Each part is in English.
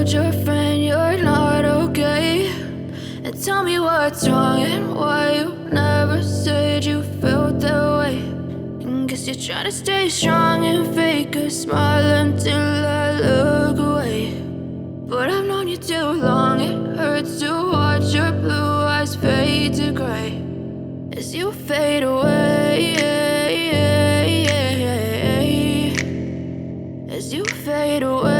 told your friend you're not okay, and tell me what's wrong and why you never said you felt that way. And guess you're trying to stay strong and fake a smile until I look away. But I've known you too long, it hurts to watch your blue eyes fade to gray as you fade away, as you fade away.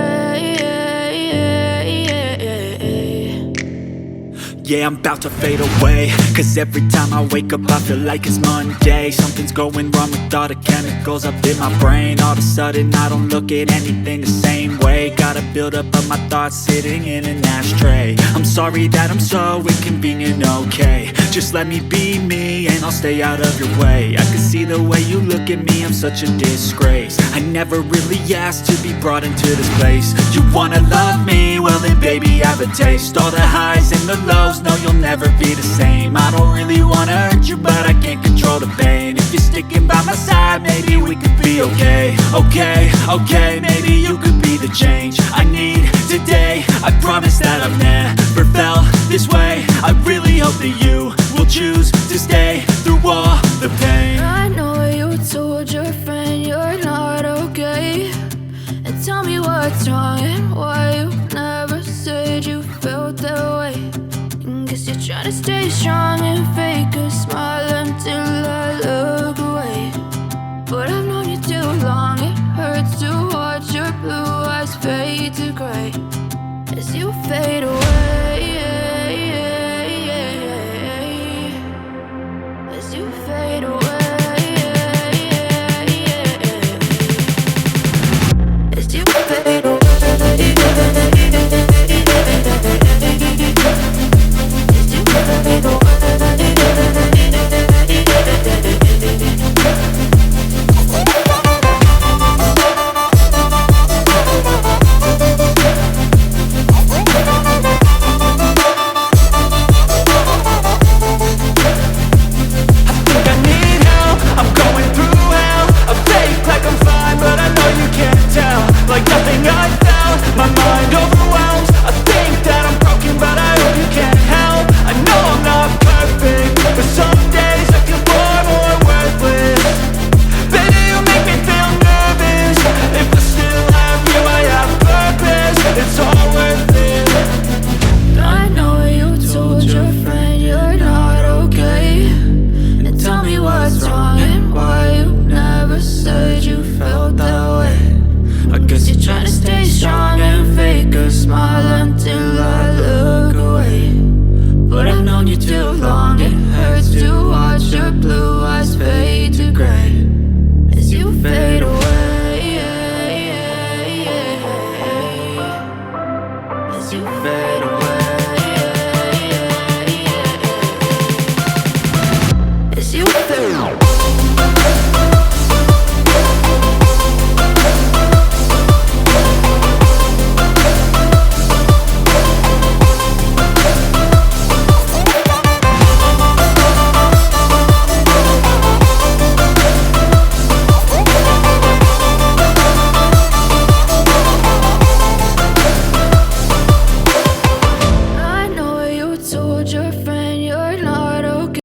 Yeah, I'm about to fade away, cause every time I wake up I feel like it's Monday. Something's going wrong with all the chemicals up in my brain. All of a sudden I don't look at anything the same way. Got a build up of my thoughts sitting in an ashtray. I'm sorry that I'm so inconvenient, okay. Just let me be me and I'll stay out of your way. I can see the way you look at me, I'm such a disgrace. I never really asked to be brought into this place. You wanna love me? Well then baby, have a taste. All the highs and the lows, no, you'll never be the same. I don't really wanna hurt you, but I can't control the pain. If you're sticking by my side, maybe we could be okay. Okay, maybe you could be the change I need today. I promise that I've never felt this way. I really hope that you will choose to stay through all the pain. I know you told your friend you're not okay, and tell me what's wrong and why you never said you felt that way. And guess you're trying to stay strong and fake a smile until I look away. But I've known you too long, it hurts to watch your blue eyes fade to gray as you fade away.